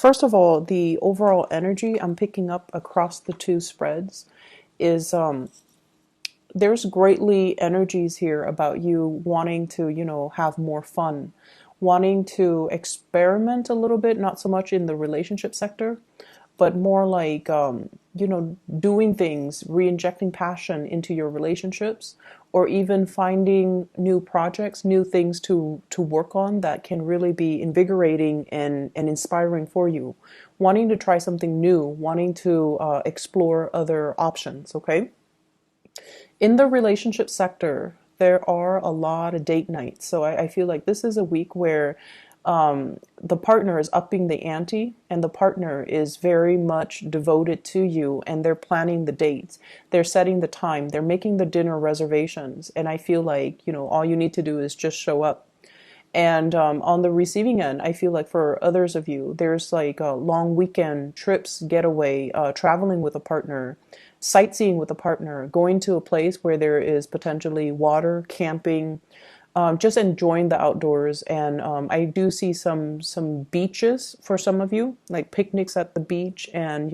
first of all, the overall energy I'm picking up across the two spreads is there's greatly energies here about you wanting to, have more fun, wanting to experiment a little bit, not so much in the relationship sector, but more like, doing things, re-injecting passion into your relationships, or even finding new projects, new things to work on that can really be invigorating and inspiring for you. Wanting to try something new, wanting to explore other options, okay? In the relationship sector, there are a lot of date nights. So I feel like this is a week where the partner is upping the ante and the partner is very much devoted to you and they're planning the dates. They're setting the time. They're making the dinner reservations. And I feel like, all you need to do is just show up. And on the receiving end, I feel like for others of you, there's like long weekend trips, getaway, traveling with a partner, sightseeing with a partner, going to a place where there is potentially water, camping, just enjoying the outdoors. And I do see some beaches for some of you, like picnics at the beach, and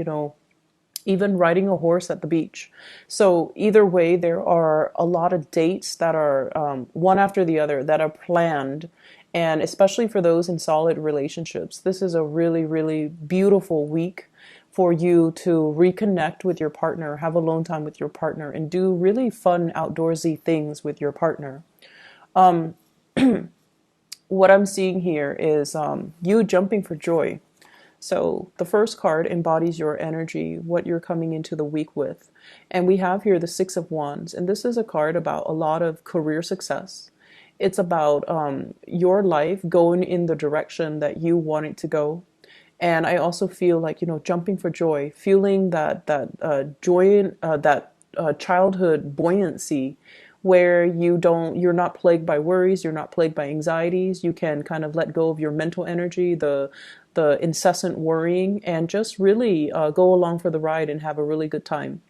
even riding a horse at the beach. So either way, there are a lot of dates that are one after the other that are planned. And especially for those in solid relationships, this is a really, really beautiful week for you to reconnect with your partner, have alone time with your partner, and do really fun outdoorsy things with your partner. What I'm seeing here is you jumping for joy. So the first card embodies your energy, what you're coming into the week with. And we have here the Six of Wands. And this is a card about a lot of career success. It's about your life going in the direction that you want it to go. And I also feel like, jumping for joy, feeling that joy, that childhood buoyancy where you're not plagued by worries, you're not plagued by anxieties. You can kind of let go of your mental energy, the incessant worrying, and just really go along for the ride and have a really good time.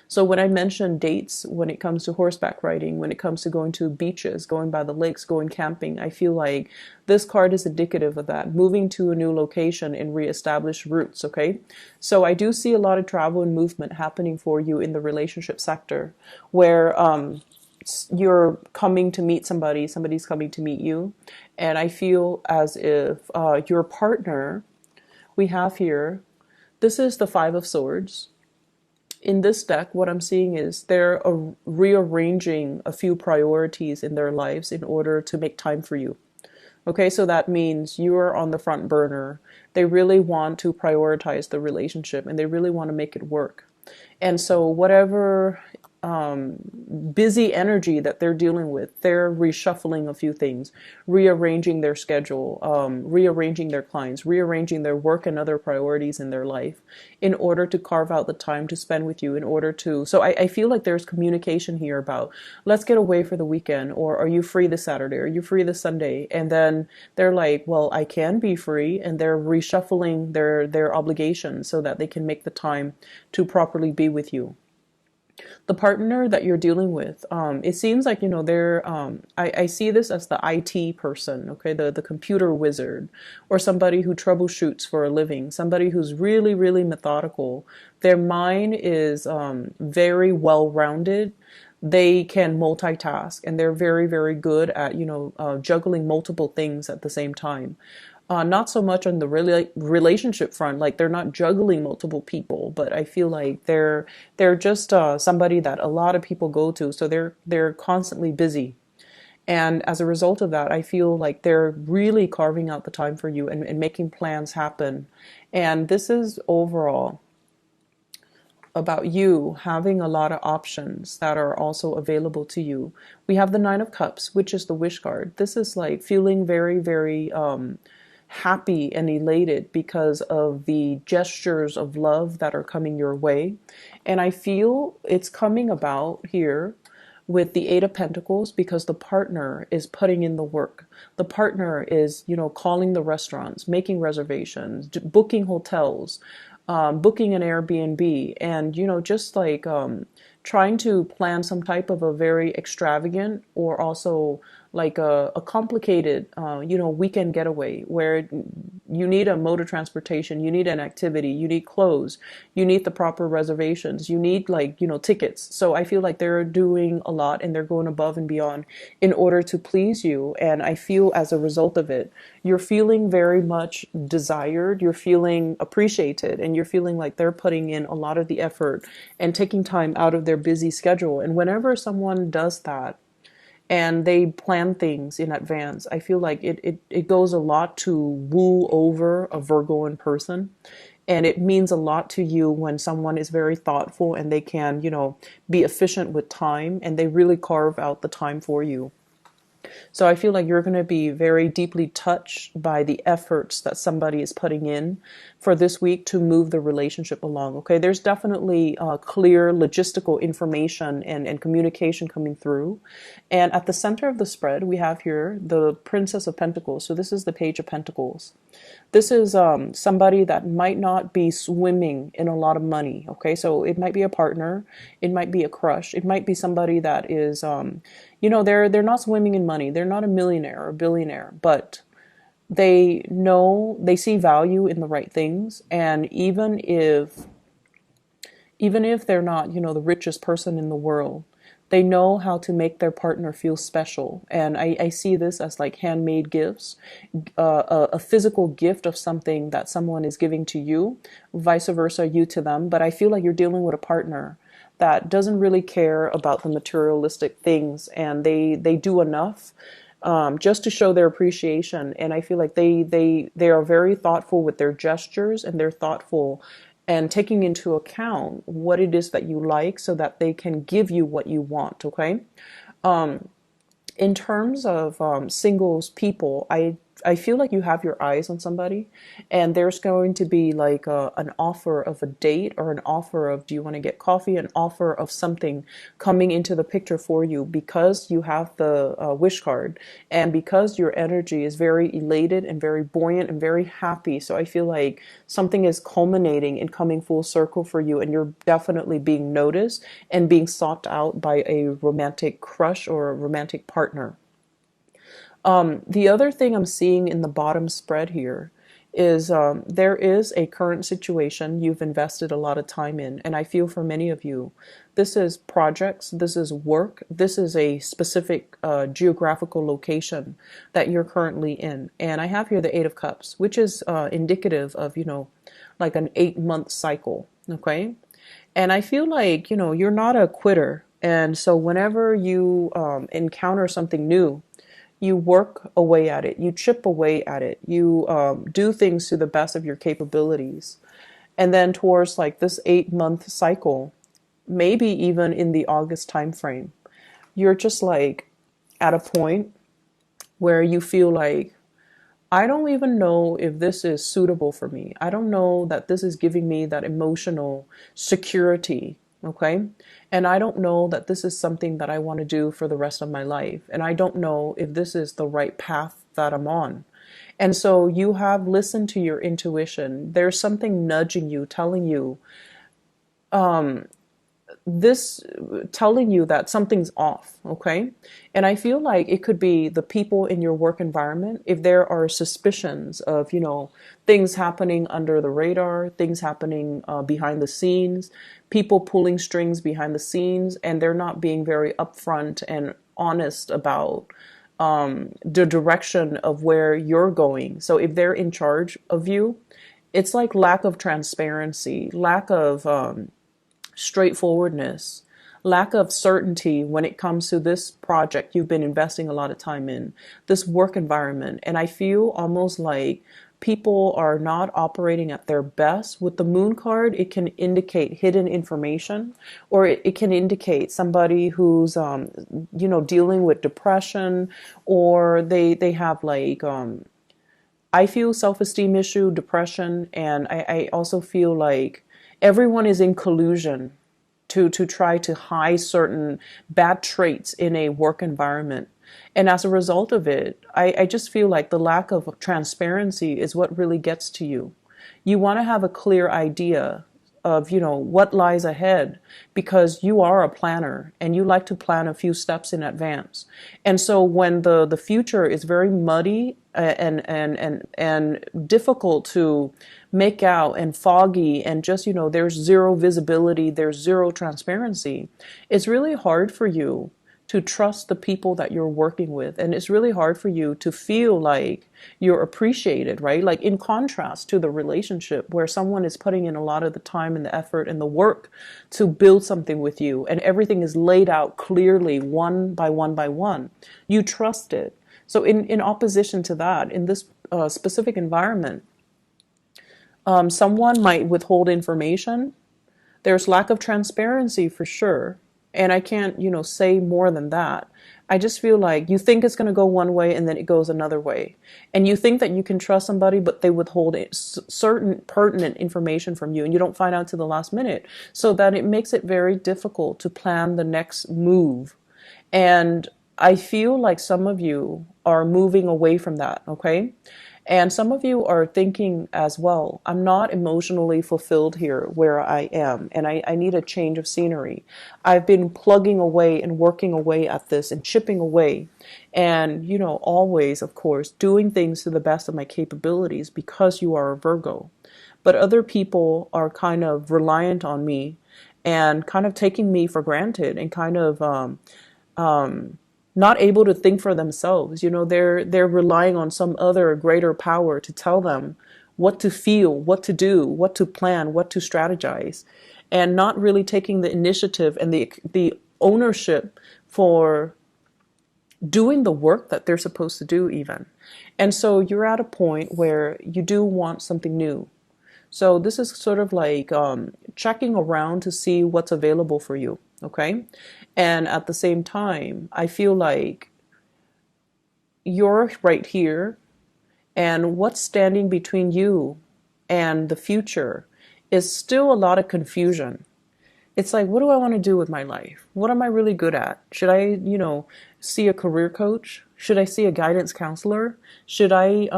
So when I mention dates, when it comes to horseback riding, when it comes to going to beaches, going by the lakes, going camping, I feel like this card is indicative of that, moving to a new location and reestablish roots, okay? So I do see a lot of travel and movement happening for you in the relationship sector, where you're coming to meet somebody, somebody's coming to meet you, and I feel as if your partner, we have here, this is the Five of Swords. In this deck, what I'm seeing is they're rearranging a few priorities in their lives in order to make time for you. Okay, so that means you're on the front burner. They really want to prioritize the relationship and they really want to make it work. And so whatever busy energy that they're dealing with, they're reshuffling a few things, rearranging their schedule, rearranging their clients, rearranging their work and other priorities in their life in order to carve out the time to spend with you, in order to, so I feel like there's communication here about, let's get away for the weekend, or are you free this Saturday? Are you free this Sunday? And then they're like, well, I can be free, and they're reshuffling their obligations so that they can make the time to properly be with you. The partner that you're dealing with, it seems like, they're, I see this as the IT person, okay, the computer wizard, or somebody who troubleshoots for a living, somebody who's really, really methodical. Their mind is very well-rounded. They can multitask, and they're very, very good at, juggling multiple things at the same time. Not so much on the relationship front, like they're not juggling multiple people, but I feel like they're just somebody that a lot of people go to, so they're constantly busy. And as a result of that, I feel like they're really carving out the time for you and making plans happen. And this is overall about you having a lot of options that are also available to you. We have the Nine of Cups, which is the wish card. This is like feeling very, very happy and elated because of the gestures of love that are coming your way. And I feel it's coming about here with the Eight of Pentacles because the partner is putting in the work. The partner is, calling the restaurants, making reservations, booking hotels, booking an Airbnb, and, just like trying to plan some type of a very extravagant or also like a complicated, weekend getaway where you need a mode of transportation, you need an activity, you need clothes, you need the proper reservations, you need like, tickets. So I feel like they're doing a lot and they're going above and beyond in order to please you. And I feel as a result of it, you're feeling very much desired, you're feeling appreciated, and you're feeling like they're putting in a lot of the effort and taking time out of their busy schedule. And whenever someone does that, and they plan things in advance, I feel like it goes a lot to woo over a Virgo in person. And it means a lot to you when someone is very thoughtful and they can, be efficient with time and they really carve out the time for you. So I feel like you're going to be very deeply touched by the efforts that somebody is putting in for this week to move the relationship along. Okay, there's definitely clear logistical information and communication coming through. And at the center of the spread, we have here the Princess of Pentacles. So this is the Page of Pentacles. This is somebody that might not be swimming in a lot of money. Okay, so it might be a partner, it might be a crush, it might be somebody that is, they're not swimming in money. They're not a millionaire or a billionaire, but they see value in the right things. And even if they're not, the richest person in the world, they know how to make their partner feel special. And I see this as like handmade gifts, a physical gift of something that someone is giving to you, vice versa, you to them. But I feel like you're dealing with a partner that doesn't really care about the materialistic things, and they do enough just to show their appreciation. And I feel like they are very thoughtful with their gestures, and they're thoughtful and taking into account what it is that you like so that they can give you what you want. Okay. In terms of singles people, I feel like you have your eyes on somebody, and there's going to be like an offer of a date, or an offer of, do you want to get coffee, an offer of something coming into the picture for you, because you have the wish card, and because your energy is very elated and very buoyant and very happy. So I feel like something is culminating and coming full circle for you, and you're definitely being noticed and being sought out by a romantic crush or a romantic partner. The other thing I'm seeing in the bottom spread here is there is a current situation you've invested a lot of time in. And I feel for many of you, this is projects, this is work, this is a specific geographical location that you're currently in. And I have here the Eight of Cups, which is indicative of, like an 8-month cycle. Okay. And I feel like, you're not a quitter. And so whenever you encounter something new, you work away at it, you chip away at it, you do things to the best of your capabilities. And then towards like this 8-month cycle, maybe even in the August timeframe, you're just like at a point where you feel like, I don't even know if this is suitable for me. I don't know that this is giving me that emotional security. Okay. And I don't know that this is something that I want to do for the rest of my life. And I don't know if this is the right path that I'm on. And so you have listened to your intuition. There's something nudging you, telling you, telling you that something's off. Okay. And I feel like it could be the people in your work environment. If there are suspicions of, things happening under the radar, things happening behind the scenes, people pulling strings behind the scenes, and they're not being very upfront and honest about the direction of where you're going. So if they're in charge of you, it's like lack of transparency, lack of straightforwardness, lack of certainty when it comes to this project you've been investing a lot of time in, this work environment. And I feel almost like people are not operating at their best. With the Moon card, it can indicate hidden information, or it can indicate somebody who's, dealing with depression, or they have like, I feel self-esteem issue, depression, and I also feel like everyone is in collusion to try to hide certain bad traits in a work environment. And as a result of it, I just feel like the lack of transparency is what really gets to you. You want to have a clear idea of, you know, what lies ahead, because you are a planner and you like to plan a few steps in advance. And so when the future is very muddy and difficult to make out and foggy and just, you know, there's zero visibility, there's zero transparency, it's really hard for you to trust the people that you're working with. And it's really hard for you to feel like you're appreciated, right? Like in contrast to the relationship where someone is putting in a lot of the time and the effort and the work to build something with you, and everything is laid out clearly one by one by one. You trust it. So in opposition to that, in this specific environment, someone might withhold information. There's lack of transparency for sure. And I can't, you know, say more than that. I just feel like you think it's going to go one way and then it goes another way. And you think that you can trust somebody, but they withhold certain pertinent information from you and you don't find out to the last minute. So that it makes it very difficult to plan the next move. And I feel like some of you are moving away from that, okay? And some of you are thinking as well, I'm not emotionally fulfilled here where I am, and I need a change of scenery. I've been plugging away and working away at this and chipping away. And, you know, always, of course, doing things to the best of my capabilities because you are a Virgo. But other people are kind of reliant on me and kind of taking me for granted and kind of not able to think for themselves. You know, they're relying on some other greater power to tell them what to feel, what to do, what to plan, what to strategize, and not really taking the initiative and the ownership for doing the work that they're supposed to do even. And so you're at a point where you do want something new. So this is sort of like checking around to see what's available for you, okay? And at the same time, I feel like you're right here, and what's standing between you and the future is still a lot of confusion. It's like, what do I want to do with my life? What am I really good at? Should I, you know, see a career coach? Should I see a guidance counselor? Should I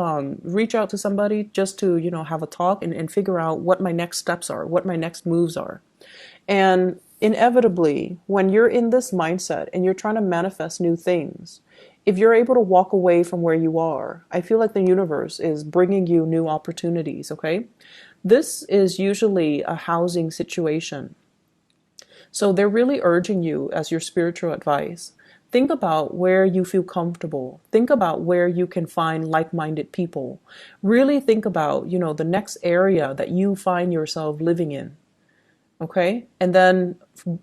reach out to somebody just to, you know, have a talk and figure out what my next steps are, what my next moves are? And inevitably, when you're in this mindset and you're trying to manifest new things, if you're able to walk away from where you are, I feel like the universe is bringing you new opportunities, okay? This is usually a housing situation. So they're really urging you as your spiritual advice. Think about where you feel comfortable. Think about where you can find like-minded people. Really think about, you know, the next area that you find yourself living in. Okay? And then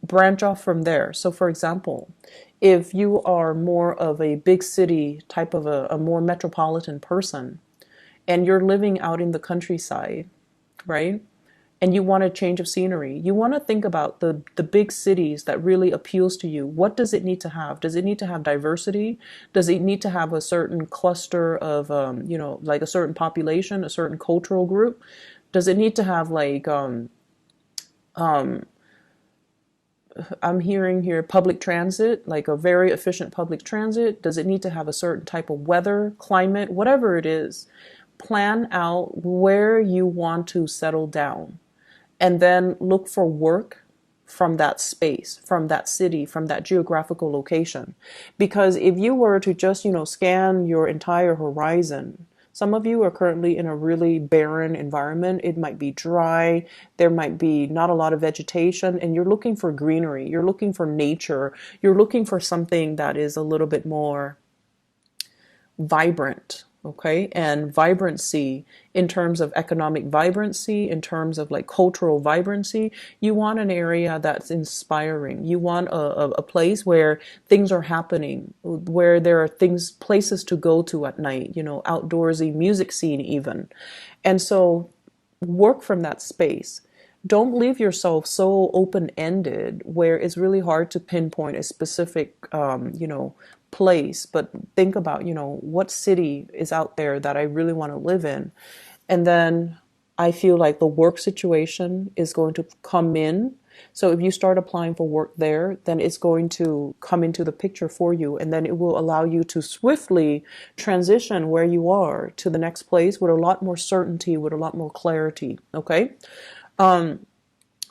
branch off from there. So for example, if you are more of a big city type of a more metropolitan person and you're living out in the countryside, right? And you want a change of scenery, you want to think about the big cities that really appeals to you. What does it need to have? Does it need to have diversity? Does it need to have a certain cluster of, you know, like a certain population, a certain cultural group? Does it need to have like, I'm hearing here public transit, like a very efficient public transit? Does it need to have a certain type of weather, climate, whatever it is? Plan out where you want to settle down. And then look for work from that space, from that city, from that geographical location. Because if you were to just, you know, scan your entire horizon, some of you are currently in a really barren environment. It might be dry. There might be not a lot of vegetation, and you're looking for greenery. You're looking for nature. You're looking for something that is a little bit more vibrant. Okay, and vibrancy in terms of economic vibrancy, in terms of like cultural vibrancy, you want an area that's inspiring. You want a place where things are happening, where there are places to go to at night, you know, outdoorsy music scene even. And so work from that space. Don't leave yourself so open-ended where it's really hard to pinpoint a specific, you know, place, but think about, you know, what city is out there that I really want to live in. And then I feel like the work situation is going to come in. So if you start applying for work there, then it's going to come into the picture for you. And then it will allow you to swiftly transition where you are to the next place with a lot more certainty, with a lot more clarity. Okay.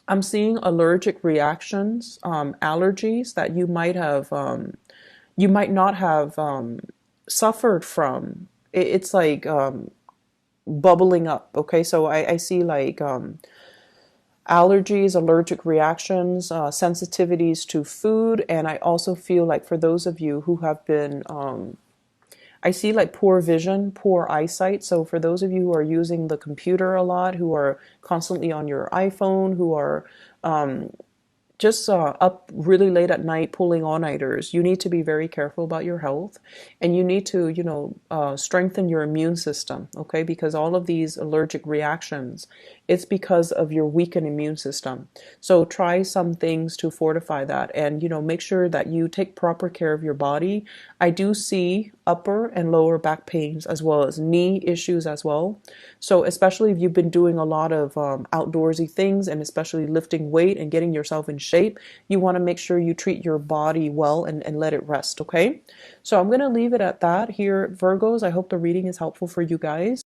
I'm seeing allergic reactions, allergies that you might not have suffered from. It's like bubbling up. Okay, so I see like allergies, allergic reactions, sensitivities to food, and I also feel like for those of you who have been I see like poor vision, poor eyesight. So for those of you who are using the computer a lot, who are constantly on your iPhone, who are just up really late at night pulling all-nighters, you need to be very careful about your health, and you need to, strengthen your immune system, okay? Because all of these allergic reactions, it's because of your weakened immune system. So try some things to fortify that, and make sure that you take proper care of your body. I do see upper and lower back pains as well as knee issues as well. So especially if you've been doing a lot of outdoorsy things, and especially lifting weight and getting yourself in shape, you want to make sure you treat your body well and let it rest, okay? So I'm going to leave it at that here, Virgos. I hope the reading is helpful for you guys.